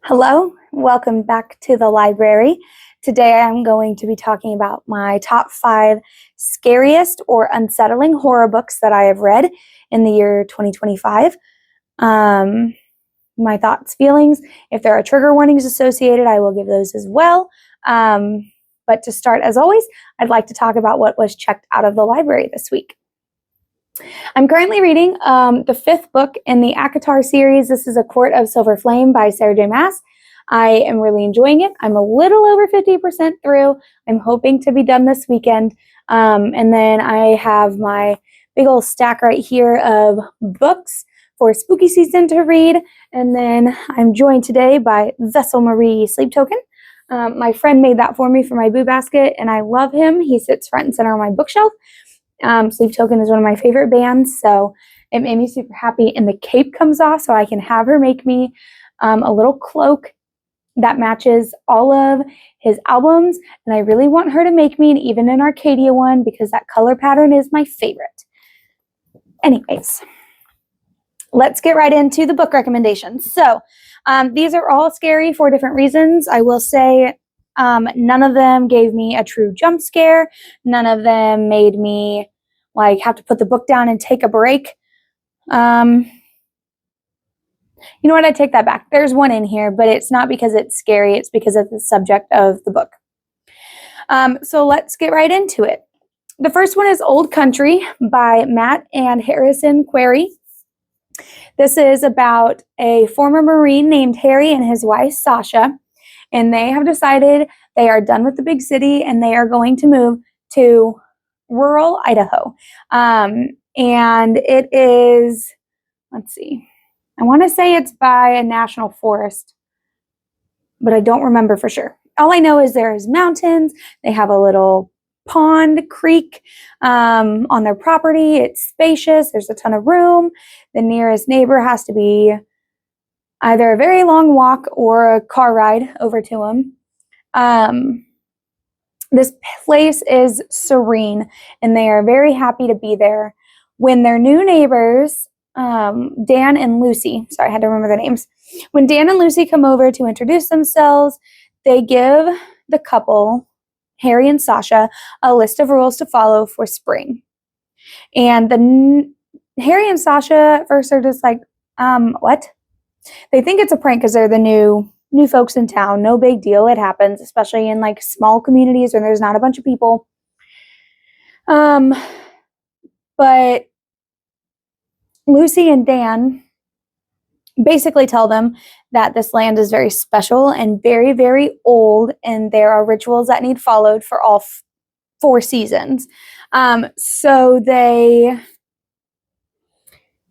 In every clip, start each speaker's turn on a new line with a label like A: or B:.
A: Hello, welcome back to the library. Today I'm going to be talking about my top 5 scariest or unsettling horror books that I have read in the year 2025. My thoughts, feelings. If there are trigger warnings associated, I will give those as well. But to start, as always, I'd like to talk about what was checked out of the library this week. I'm currently reading the 5th book in the ACOTAR series. This is A Court of Silver Flame by Sarah J. Maas. I am really enjoying it. I'm a little over 50% through. I'm hoping to be done this weekend. And then I have my big old stack right here of books for spooky season to read. And then I'm joined today by Vessel Marie Sleep Token. My friend made that for me for my boo basket, and I love him. He sits front and center on my bookshelf. Sleep Token is one of my favorite bands, so it made me super happy. And the cape comes off, so I can have her make me a little cloak that matches all of his albums. And I really want her to make me an Even in Arcadia one because that color pattern is my favorite. Anyways, let's get right into the book recommendations. So these are all scary for different reasons. I will say none of them gave me a true jump scare. None of them made me have to put the book down and take a break. You know what? I take that back. There's one in here, but it's not because it's scary. It's because of the subject of the book. So let's get right into it. The first one is Old Country by Matt and Harrison Query. This is about a former Marine named Harry and his wife, Sasha, and they have decided they are done with the big city and they are going to move to rural Idaho. And it is, let's see, I want to say it's by a national forest, but I don't remember for sure. All I know is there's mountains. They have a little pond, creek on their property. It's spacious. There's a ton of room. The nearest neighbor has to be either a very long walk or a car ride over to them. This place is serene, and they are very happy to be there. When their new neighbors, Dan and Lucy, sorry, I had to remember their names. When Dan and Lucy come over to introduce themselves, they give the couple, Harry and Sasha, a list of rules to follow for spring. And Harry and Sasha at first are just like, what? They think it's a prank because they're the new folks in town. No big deal. It happens, especially in small communities where there's not a bunch of people. But Lucy and Dan basically tell them that this land is very special and very, very old, and there are rituals that need followed for all 4 seasons. So they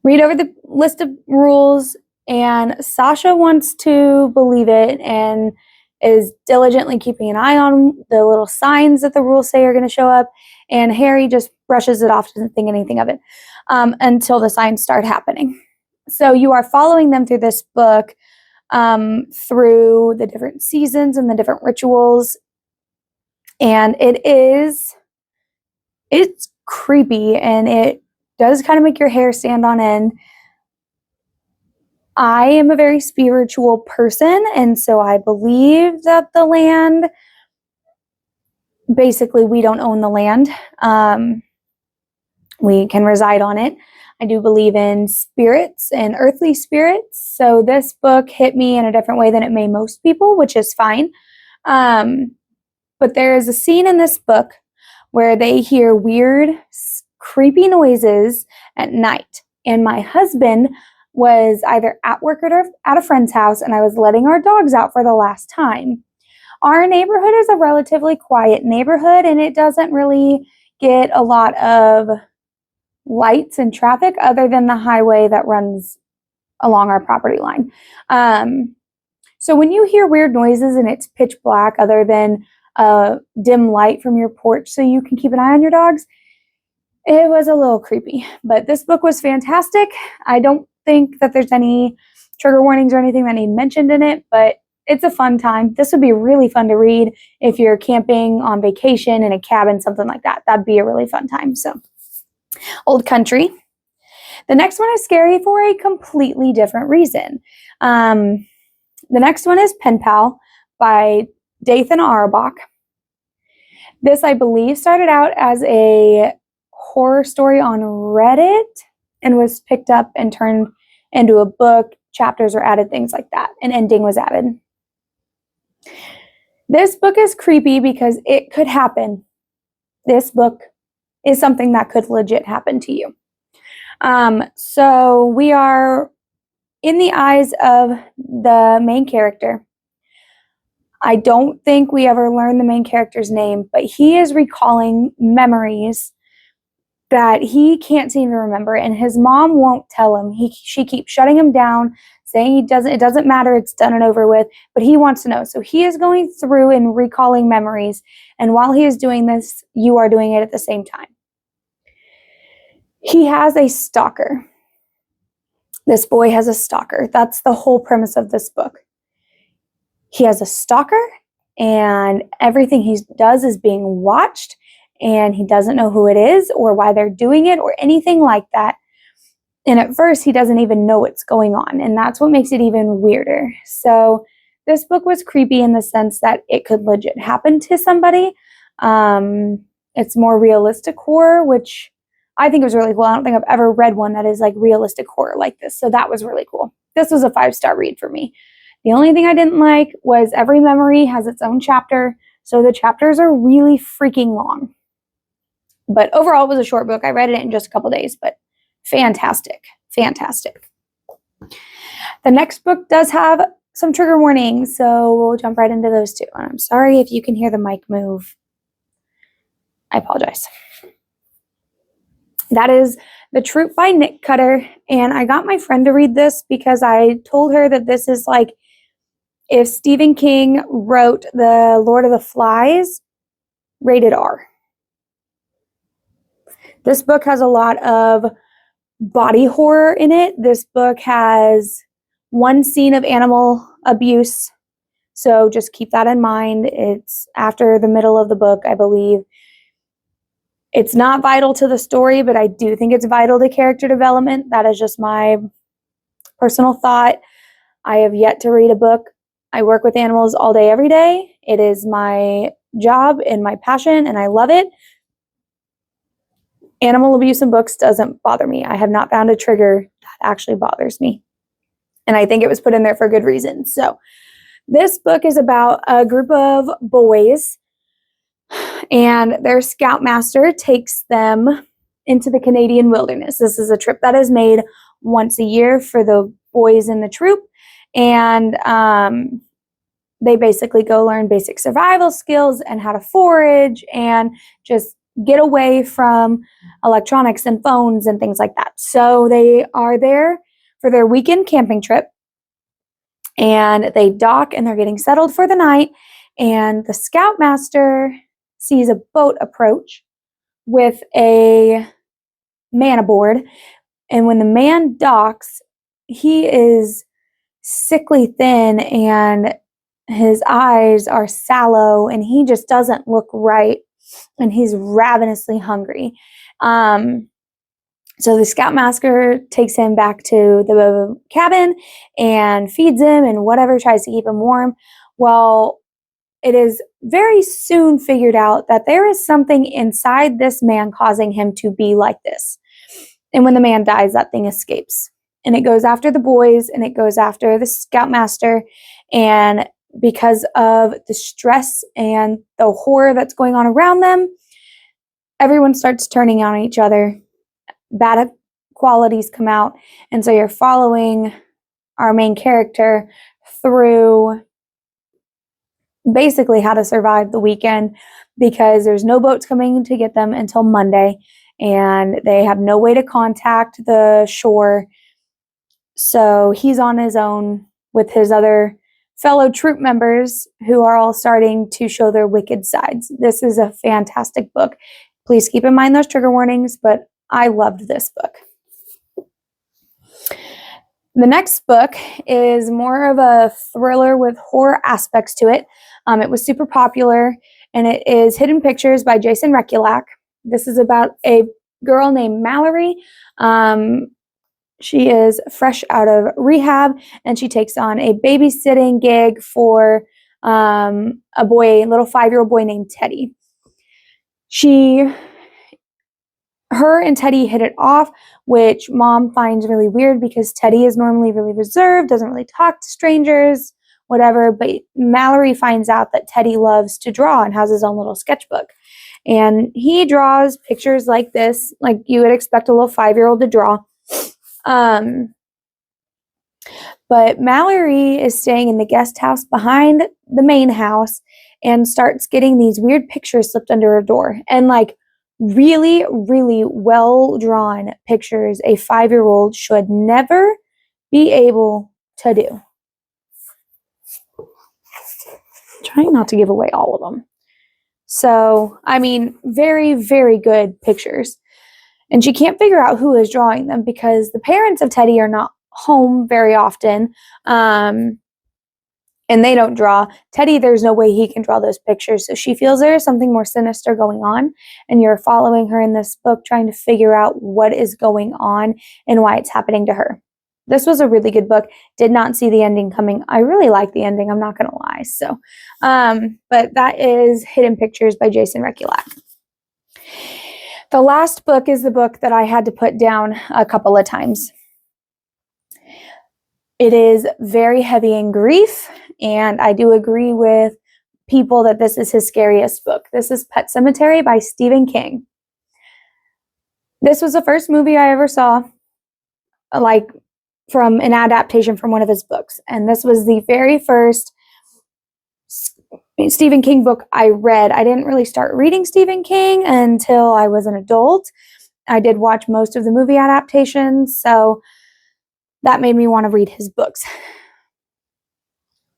A: read over the list of rules, and Sasha wants to believe it and is diligently keeping an eye on the little signs that the rules say are going to show up, and Harry just brushes it off, doesn't think anything of it until the signs start happening. So you are following them through this book through the different seasons and the different rituals, and it's creepy, and it does kind of make your hair stand on end. I am a very spiritual person, and so I believe that the land, basically we don't own the land. We can reside on it. I do believe in spirits and earthly spirits, so this book hit me in a different way than it may most people, which is fine. But there is a scene in this book where they hear weird, creepy noises at night, and my husband was either at work or at a friend's house, and I was letting our dogs out for the last time. Our neighborhood is a relatively quiet neighborhood, and it doesn't really get a lot of lights and traffic other than the highway that runs along our property line. So when you hear weird noises and it's pitch black other than a dim light from your porch so you can keep an eye on your dogs, it was a little creepy. But this book was fantastic. I don't think that there's any trigger warnings or anything that need mentioned in it, but it's a fun time. This would be really fun to read if you're camping on vacation in a cabin, something like that. That'd be a really fun time. So, Old Country. The next one is scary for a completely different reason. The next one is Penpan by Dathan Aurerbach. This, I believe, started out as a horror story on Reddit and was picked up and turned into a book. Chapters were added, things like that. An ending was added. This book is creepy because it could happen. This book is something that could legit happen to you. So we are in the eyes of the main character. I don't think we ever learn the main character's name, but he is recalling memories that he can't seem to remember, and his mom won't tell him. She keeps shutting him down, saying it doesn't matter, it's done and over with, but he wants to know. So he is going through and recalling memories, and while he is doing this, you are doing it at the same time. He has a stalker. This boy has a stalker. That's the whole premise of this book. He has a stalker, and everything he does is being watched, and he doesn't know who it is or why they're doing it or anything like that. And at first, he doesn't even know what's going on, and that's what makes it even weirder. So this book was creepy in the sense that it could legit happen to somebody. It's more realistic horror, which I think was really cool. I don't think I've ever read one that is like realistic horror like this, so that was really cool. This was a 5-star read for me. The only thing I didn't like was every memory has its own chapter, so the chapters are really freaking long. But overall, it was a short book. I read it in just a couple days, but fantastic, fantastic. The next book does have some trigger warnings, so we'll jump right into those too. And I'm sorry if you can hear the mic move. I apologize. That is The Troop by Nick Cutter, and I got my friend to read this because I told her that this is like if Stephen King wrote The Lord of the Flies, rated R. This book has a lot of body horror in it. This book has one scene of animal abuse, so just keep that in mind. It's after the middle of the book, I believe. It's not vital to the story, but I do think it's vital to character development. That is just my personal thought. I have yet to read a book. I work with animals all day, every day. It is my job and my passion, and I love it. Animal abuse in books doesn't bother me. I have not found a trigger that actually bothers me. And I think it was put in there for good reason. So this book is about a group of boys, and their scoutmaster takes them into the Canadian wilderness. This is a trip that is made once a year for the boys in the troop, and they basically go learn basic survival skills and how to forage and just get away from electronics and phones and things like that. So they are there for their weekend camping trip, and they dock and they're getting settled for the night, and the scoutmaster sees a boat approach with a man aboard, and when the man docks, he is sickly thin and his eyes are sallow and he just doesn't look right, and he's ravenously hungry. So the scoutmaster takes him back to the cabin and feeds him and whatever, tries to keep him warm. Well, it is very soon figured out that there is something inside this man causing him to be like this. And when the man dies, that thing escapes. And it goes after the boys, and it goes after the scoutmaster. And because of the stress and the horror that's going on around them, everyone starts turning on each other. Bad qualities come out. And so you're following our main character through basically how to survive the weekend, because there's no boats coming to get them until Monday, and they have no way to contact the shore. So he's on his own with his other fellow troop members who are all starting to show their wicked sides. This is a fantastic book. Please keep in mind those trigger warnings, but I loved this book. The next book is more of a thriller with horror aspects to it. It was super popular, and it is Hidden Pictures by Jason Rekulak. This is about a girl named Mallory. She is fresh out of rehab, and she takes on a babysitting gig for a little 5-year-old boy named Teddy. Her and Teddy hit it off, which Mom finds really weird because Teddy is normally really reserved, doesn't really talk to strangers, whatever. But Mallory finds out that Teddy loves to draw and has his own little sketchbook. And he draws pictures like this, like you would expect a little 5-year-old to draw. But Mallory is staying in the guest house behind the main house and starts getting these weird pictures slipped under her door. And like really, really well drawn pictures a 5-year-old should never be able to do. Trying not to give away all of them. So, I mean, very, very good pictures. And she can't figure out who is drawing them because the parents of Teddy are not home very often. And they don't draw. Teddy, there's no way he can draw those pictures. So she feels there is something more sinister going on. And you're following her in this book, trying to figure out what is going on and why it's happening to her. This was a really good book. Did not see the ending coming. I really like the ending. I'm not going to lie. So, but that is Hidden Pictures by Jason Rekulak. The last book is the book that I had to put down a couple of times. It is very heavy in grief, and I do agree with people that this is his scariest book. This is Pet Semetary by Stephen King. This was the first movie I ever saw, like, from an adaptation from one of his books. And this was the very first Stephen King book I read. I didn't really start reading Stephen King until I was an adult. I did watch most of the movie adaptations, so that made me want to read his books.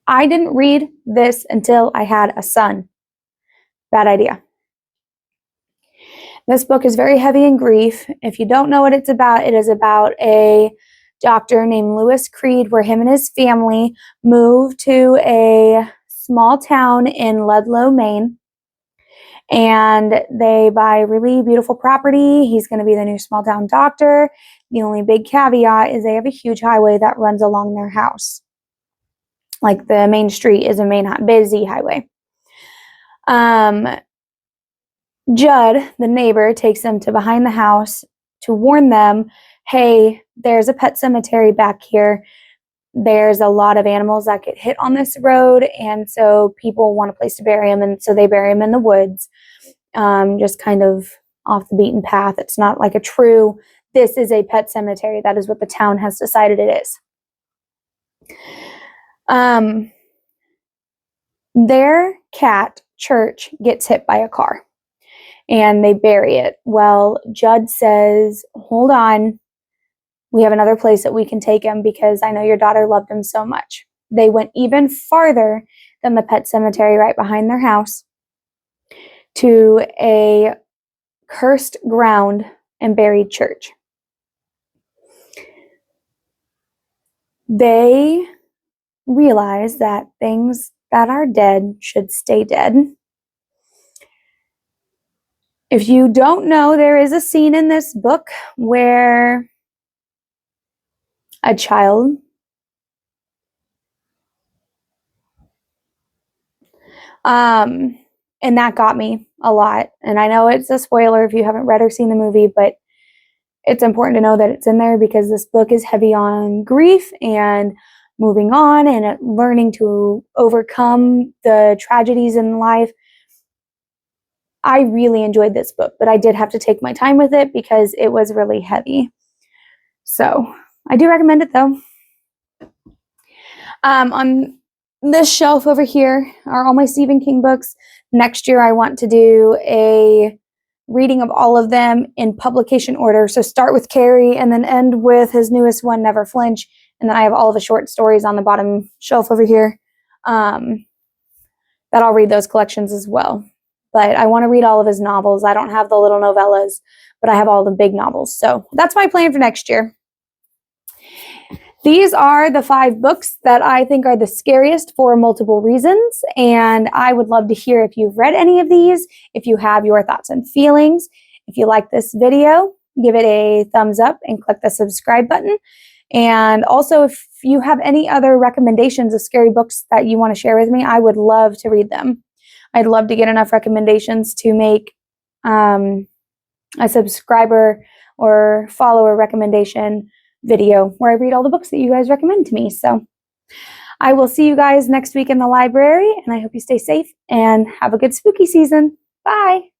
A: I didn't read this until I had a son. Bad idea. This book is very heavy in grief. If you don't know what it's about, it is about a doctor named Lewis Creed, where him and his family moved to a small town in Ludlow, Maine. And they buy really beautiful property. He's going to be the new small town doctor. The only big caveat is they have a huge highway that runs along their house. Like the main street is a busy highway. Judd, the neighbor, takes them to behind the house to warn them, hey, there's a pet cemetery back here. There's a lot of animals that get hit on this road, and so people want a place to bury them, and so they bury them in the woods, just kind of off the beaten path. It's not like a true, this is a pet cemetery. That is what the town has decided it is. Their cat, Church, gets hit by a car, and they bury it. Well, Judd says, hold on. We have another place that we can take him because I know your daughter loved him so much. They went even farther than the pet cemetery right behind their house to a cursed ground and buried Church. They realize that things that are dead should stay dead. If you don't know, there is a scene in this book where a child and that got me a lot. And I know it's a spoiler if you haven't read or seen the movie, but it's important to know that it's in there because this book is heavy on grief and moving on and learning to overcome the tragedies in life. I really enjoyed this book, but I did have to take my time with it because it was really heavy. So I do recommend it though. On this shelf over here are all my Stephen King books. Next year I want to do a reading of all of them in publication order. So start with Carrie and then end with his newest one, Never Flinch. And then I have all of the short stories on the bottom shelf over here that I'll read those collections as well. But I want to read all of his novels. I don't have the little novellas, but I have all the big novels. So that's my plan for next year. These are the 5 books that I think are the scariest for multiple reasons, and I would love to hear if you've read any of these, if you have your thoughts and feelings. If you like this video, give it a thumbs up and click the subscribe button. And also, if you have any other recommendations of scary books that you want to share with me, I would love to read them. I'd love to get enough recommendations to make a subscriber or follower recommendation video where I read all the books that you guys recommend to me. So I will see you guys next week in the library, and I hope you stay safe and have a good spooky season. Bye.